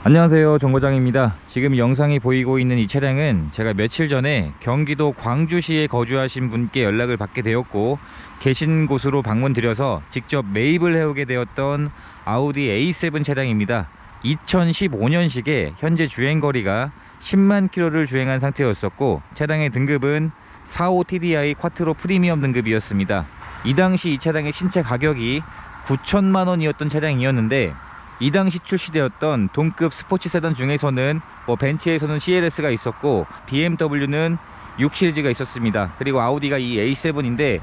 안녕하세요, 정거장입니다. 지금 영상이 보이고 있는 이 차량은 제가 며칠 전에 경기도 광주시에 거주하신 분께 연락을 받게 되었고 계신 곳으로 방문드려서 직접 매입을 해오게 되었던 아우디 A7 차량입니다. 2015년식에 현재 주행거리가 10만 킬로를 주행한 상태였었고 차량의 등급은 45 TDI 쿼트로 프리미엄 등급이었습니다. 이 당시 이 차량의 신차 가격이 9천만 원이었던 차량이었는데 이 당시 출시되었던 동급 스포츠 세단 중에서는 벤츠에서는 CLS가 있었고 BMW는 6 시리즈가 있었습니다. 그리고 아우디가 이 A7인데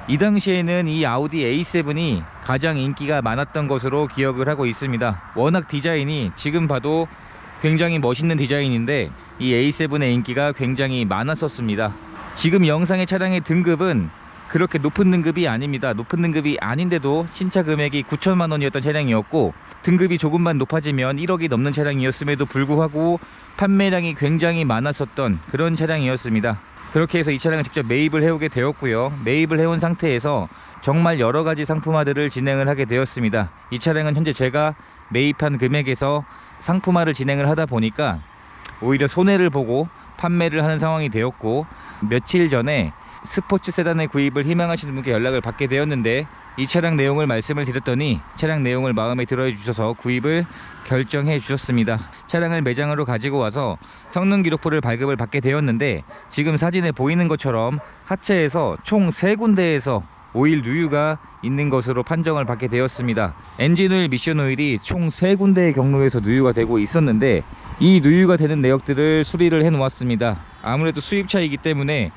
이 당시에는 이 아우디 A7이 가장 인기가 많았던 것으로 기억을 하고 있습니다. 워낙 디자인이 지금 봐도 굉장히 멋있는 디자인인데 이 A7의 인기가 굉장히 많았었습니다. 지금 영상의 차량의 등급은 그렇게 높은 등급이 아닙니다. 높은 등급이 아닌데도 신차 금액이 9천만 원이었던 차량이었고 등급이 조금만 높아지면 1억이 넘는 차량이었음에도 불구하고 판매량이 굉장히 많았었던 그런 차량이었습니다. 그렇게 해서 이 차량을 직접 매입을 해오게 되었고요. 매입을 해온 상태에서 정말 여러가지 상품화들을 진행을 하게 되었습니다. 이 차량은 현재 제가 매입한 금액에서 상품화를 진행을 하다 보니까 오히려 손해를 보고 판매를 하는 상황이 되었고, 며칠 전에 스포츠 세단의 구입을 희망하시는 분께 연락을 받게 되었는데 이 차량 내용을 말씀을 드렸더니 차량 내용을 마음에 들어 주셔서 구입을 결정해 주셨습니다. 차량을 매장으로 가지고 와서 성능 기록부를 발급을 받게 되었는데 지금 사진에 보이는 것처럼 하체에서 총 3군데에서 오일 누유가 있는 것으로 판정을 받게 되었습니다. 엔진 오일, 미션 오일이 총 3군데의 경로에서 누유가 되고 있었는데 이 누유가 되는 내역들을 수리를 해 놓았습니다. 아무래도 수입차이기 때문에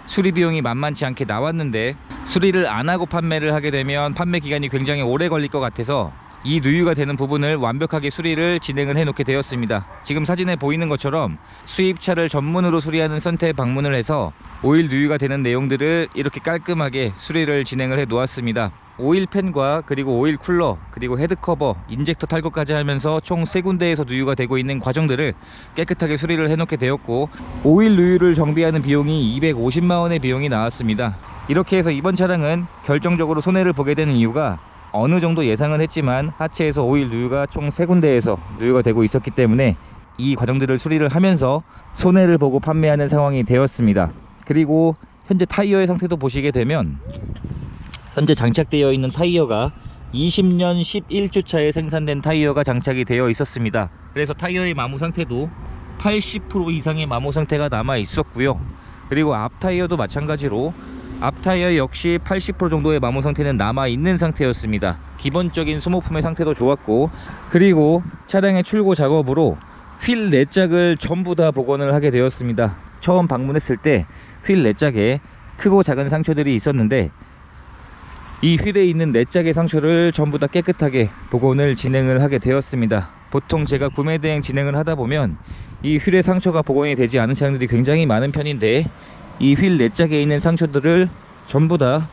수리 비용이 만만치 않게 나왔는데 수리를 안 하고 판매를 하게 되면 판매 기간이 굉장히 오래 걸릴 것 같아서 이 누유가 되는 부분을 완벽하게 수리를 진행을 해 놓게 되었습니다. 지금 사진에 보이는 것처럼 수입차를 전문으로 수리하는 센터에 방문을 해서 오일 누유가 되는 내용들을 이렇게 깔끔하게 수리를 진행을 해 놓았습니다. 오일팬과 그리고 오일 쿨러 그리고 헤드커버, 인젝터 탈거까지 하면서 총 3군데에서 누유가 되고 있는 과정들을 깨끗하게 수리를 해 놓게 되었고, 오일 누유를 정비하는 비용이 250만원의 비용이 나왔습니다. 이렇게 해서 이번 차량은 결정적으로 손해를 보게 되는 이유가 어느 정도 예상은 했지만 하체에서 오일 누유가 총 3군데에서 누유가 되고 있었기 때문에 이 과정들을 수리를 하면서 손해를 보고 판매하는 상황이 되었습니다. 그리고 현재 타이어의 상태도 보시게 되면 현재 장착되어 있는 타이어가 20년 11주차에 생산된 타이어가 장착이 되어 있었습니다. 그래서 타이어의 마모 상태도 80% 이상의 마모 상태가 남아 있었고요. 그리고 앞 타이어도 마찬가지로 앞 타이어 역시 80% 정도의 마모 상태는 남아 있는 상태였습니다. 기본적인 소모품의 상태도 좋았고, 그리고 차량의 출고 작업으로 휠 4짝을 전부 다 복원을 하게 되었습니다. 처음 방문했을 때 휠 4짝에 크고 작은 상처들이 있었는데 이 휠에 있는 4짝의 상처를 전부 다 깨끗하게 복원을 진행을 하게 되었습니다. 보통 제가 구매 대행 진행을 하다 보면 이 휠의 상처가 복원이 되지 않은 차량들이 굉장히 많은 편인데 이 휠 4짝에 있는 상처들을 전부 다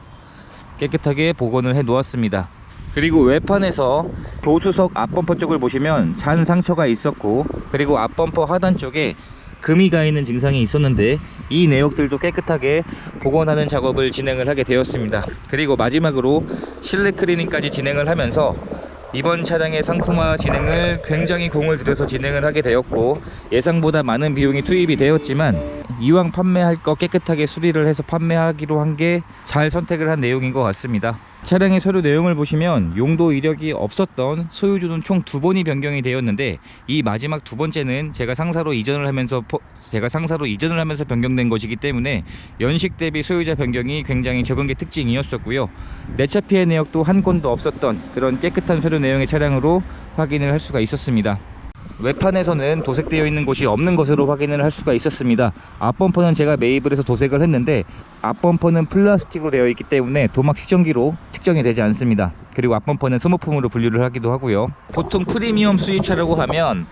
깨끗하게 복원을 해 놓았습니다. 그리고 외판에서 조수석 앞범퍼 쪽을 보시면 잔 상처가 있었고, 그리고 앞범퍼 하단 쪽에 금이 가 있는 증상이 있었는데 이 내역들도 깨끗하게 복원하는 작업을 진행을 하게 되었습니다. 그리고 마지막으로 실내 클리닝까지 진행을 하면서 이번 차량의 상품화 진행을 굉장히 공을 들여서 진행을 하게 되었고, 예상보다 많은 비용이 투입이 되었지만 이왕 판매할 거 깨끗하게 수리를 해서 판매하기로 한 게 잘 선택을 한 내용인 것 같습니다. 차량의 서류 내용을 보시면 용도 이력이 없었던 소유주는 총 2번이 변경이 되었는데 이 마지막 2번째는 제가 상사로 이전을 하면서 변경된 것이기 때문에 연식 대비 소유자 변경이 굉장히 적은 게 특징이었었고요. 내차 피해 내역도 한 건도 없었던 그런 깨끗한 서류 내용의 차량으로 확인을 할 수가 있었습니다. 외판에서는 도색되어 있는 곳이 없는 것으로 확인을 할 수가 있었습니다. 앞범퍼는 제가 매입을 해서 도색을 했는데 앞범퍼는 플라스틱으로 되어 있기 때문에 도막 측정기로 측정이 되지 않습니다. 그리고 앞범퍼는 소모품으로 분류를 하기도 하고요. 보통 프리미엄 수입차라고 하면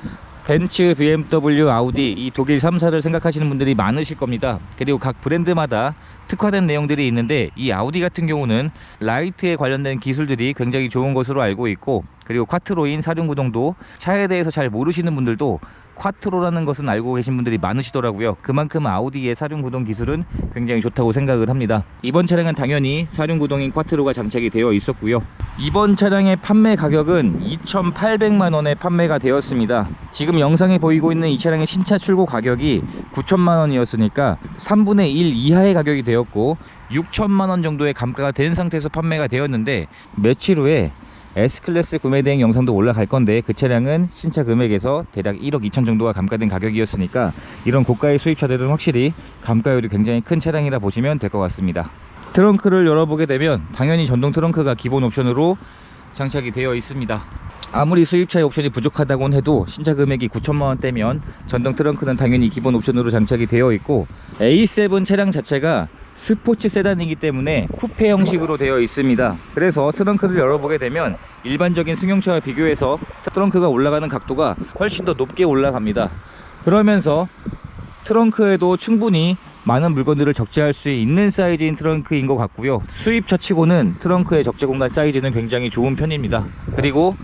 벤츠, BMW, 아우디 이 독일 3사를 생각하시는 분들이 많으실 겁니다. 그리고 각 브랜드마다 특화된 내용들이 있는데 이 아우디 같은 경우는 라이트에 관련된 기술들이 굉장히 좋은 것으로 알고 있고, 그리고 콰트로인 사륜구동도 차에 대해서 잘 모르시는 분들도 콰트로라는 것은 알고 계신 분들이 많으시더라고요. 그만큼 아우디의 사륜구동 기술은 굉장히 좋다고 생각을 합니다. 이번 차량은 당연히 사륜구동인 콰트로가 장착이 되어 있었고요. 이번 차량의 판매 가격은 2,800만원에 판매가 되었습니다. 지금 영상에 보이고 있는 이 차량의 신차 출고 가격이 9천만원이었으니까 3분의 1 이하의 가격이 되었고 6천만원 정도의 감가가 된 상태에서 판매가 되었는데, 며칠 후에 S클래스 구매 대행 영상도 올라갈 건데 그 차량은 신차 금액에서 대략 1억 2천 정도가 감가된 가격이었으니까 이런 고가의 수입차들은 확실히 감가율이 굉장히 큰 차량이라 보시면 될 것 같습니다. 트렁크를 열어보게 되면 당연히 전동 트렁크가 기본 옵션으로 장착이 되어 있습니다. 아무리 수입차의 옵션이 부족하다곤 해도 신차 금액이 9천만원대면 전동 트렁크는 당연히 기본 옵션으로 장착이 되어 있고, A7 차량 자체가 스포츠 세단이기 때문에 쿠페 형식으로 되어 있습니다. 그래서 트렁크를 열어보게 되면 일반적인 승용차와 비교해서 트렁크가 올라가는 각도가 훨씬 더 높게 올라갑니다. 그러면서 트렁크에도 충분히 많은 물건들을 적재할 수 있는 사이즈인 트렁크인 것 같고요. 수입차 치고는 트렁크의 적재 공간 사이즈는 굉장히 좋은 편입니다. 그리고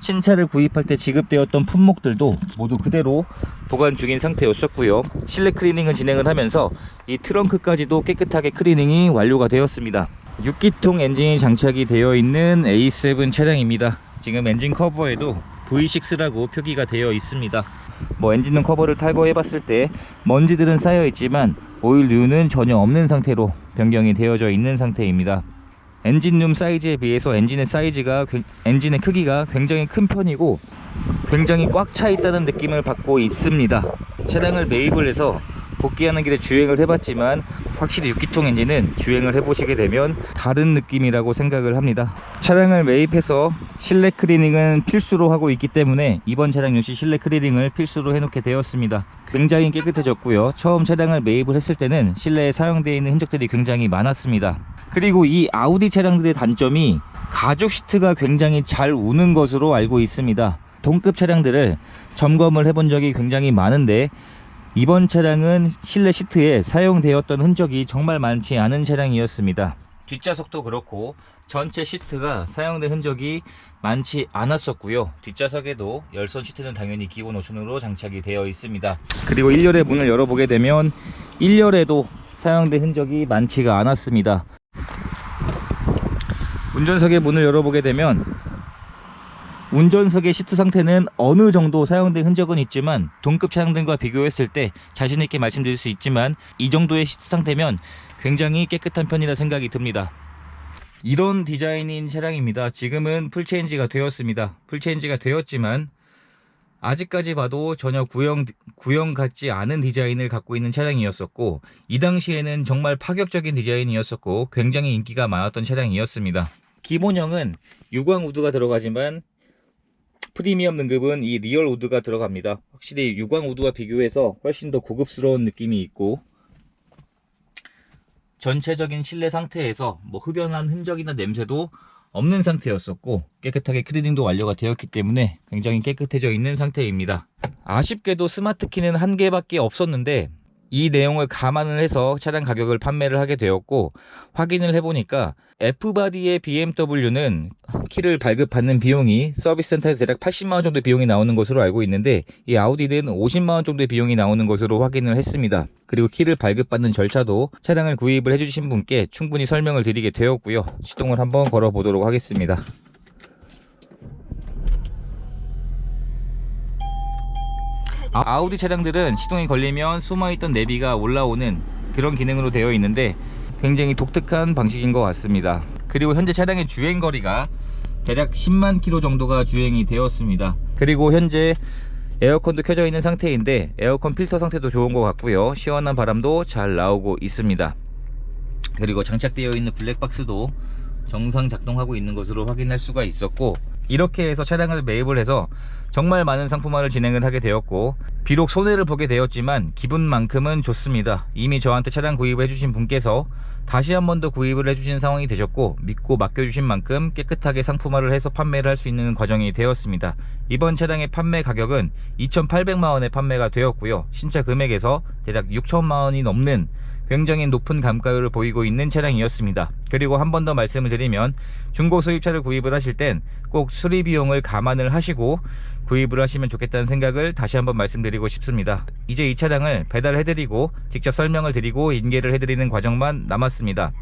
신차를 구입할 때 지급되었던 품목들도 모두 그대로 보관 중인 상태였었고요. 실내 클리닝을 진행을 하면서 이 트렁크까지도 깨끗하게 클리닝이 완료가 되었습니다. 6기통 엔진이 장착이 되어 있는 A7 차량입니다. 지금 엔진 커버에도 V6라고 표기가 되어 있습니다. 엔진룸 커버를 탈거해 봤을 때 먼지들은 쌓여 있지만 오일류는 전혀 없는 상태로 변경이 되어져 있는 상태입니다. 엔진룸 사이즈에 비해서 엔진의 크기가 굉장히 큰 편이고 굉장히 꽉 차 있다는 느낌을 받고 있습니다. 차량을 매입을 해서 복귀하는 길에 주행을 해봤지만 확실히 6기통 엔진은 주행을 해보시게 되면 다른 느낌이라고 생각을 합니다. 차량을 매입해서 실내 클리닝은 필수로 하고 있기 때문에 이번 차량 역시 실내 클리닝을 필수로 해놓게 되었습니다. 굉장히 깨끗해졌고요. 처음 차량을 매입을 했을 때는 실내에 사용되어 있는 흔적들이 굉장히 많았습니다. 그리고 이 아우디 차량들의 단점이 가죽 시트가 굉장히 잘 우는 것으로 알고 있습니다. 동급 차량들을 점검을 해본 적이 굉장히 많은데 이번 차량은 실내 시트에 사용되었던 흔적이 정말 많지 않은 차량이었습니다. 뒷좌석도 그렇고 전체 시트가 사용된 흔적이 많지 않았었고요. 뒷좌석에도 열선 시트는 당연히 기본 옵션으로 장착이 되어 있습니다. 그리고 1열의 문을 열어보게 되면 1열에도 사용된 흔적이 많지가 않았습니다. 운전석의 문을 열어보게 되면 운전석의 시트 상태는 어느 정도 사용된 흔적은 있지만 동급 차량들과 비교했을 때 자신있게 말씀드릴 수 있지만 이 정도의 시트 상태면 굉장히 깨끗한 편이라 생각이 듭니다. 이런 디자인인 차량입니다. 지금은 풀체인지가 되었습니다. 풀체인지가 되었지만 아직까지 봐도 전혀 구형 같지 않은 디자인을 갖고 있는 차량이었었고, 이 당시에는 정말 파격적인 디자인이었었고 굉장히 인기가 많았던 차량이었습니다. 기본형은 유광 우드가 들어가지만 프리미엄 등급은 이 리얼 우드가 들어갑니다. 확실히 유광 우드와 비교해서 훨씬 더 고급스러운 느낌이 있고, 전체적인 실내 상태에서 흡연한 흔적이나 냄새도 없는 상태였었고 깨끗하게 클리닝도 완료가 되었기 때문에 굉장히 깨끗해져 있는 상태입니다. 아쉽게도 스마트 키는 한 개밖에 없었는데 이 내용을 감안을 해서 차량 가격을 판매를 하게 되었고, 확인을 해보니까 F바디의 BMW는 키를 발급받는 비용이 서비스 센터에서 대략 80만원 정도의 비용이 나오는 것으로 알고 있는데 이 아우디는 50만원 정도의 비용이 나오는 것으로 확인을 했습니다. 그리고 키를 발급받는 절차도 차량을 구입을 해주신 분께 충분히 설명을 드리게 되었고요. 시동을 한번 걸어 보도록 하겠습니다. 아우디 차량들은 시동이 걸리면 숨어있던 내비가 올라오는 그런 기능으로 되어 있는데 굉장히 독특한 방식인 것 같습니다. 그리고 현재 차량의 주행거리가 대략 10만 킬로 정도가 주행이 되었습니다. 그리고 현재 에어컨도 켜져 있는 상태인데 에어컨 필터 상태도 좋은 것 같고요. 시원한 바람도 잘 나오고 있습니다. 그리고 장착되어 있는 블랙박스도 정상 작동하고 있는 것으로 확인할 수가 있었고, 이렇게 해서 차량을 매입을 해서 정말 많은 상품화를 진행을 하게 되었고, 비록 손해를 보게 되었지만 기분만큼은 좋습니다. 이미 저한테 차량 구입을 해주신 분께서 다시 한 번 더 구입을 해주신 상황이 되셨고, 믿고 맡겨주신 만큼 깨끗하게 상품화를 해서 판매를 할 수 있는 과정이 되었습니다. 이번 차량의 판매 가격은 2,800만원에 판매가 되었고요. 신차 금액에서 대략 6천만원이 넘는 굉장히 높은 감가율을 보이고 있는 차량이었습니다. 그리고 한 번 더 말씀을 드리면 중고 수입차를 구입을 하실 땐 꼭 수리 비용을 감안을 하시고 구입을 하시면 좋겠다는 생각을 다시 한번 말씀드리고 싶습니다. 이제 이 차량을 배달해드리고 직접 설명을 드리고 인계를 해드리는 과정만 남았습니다.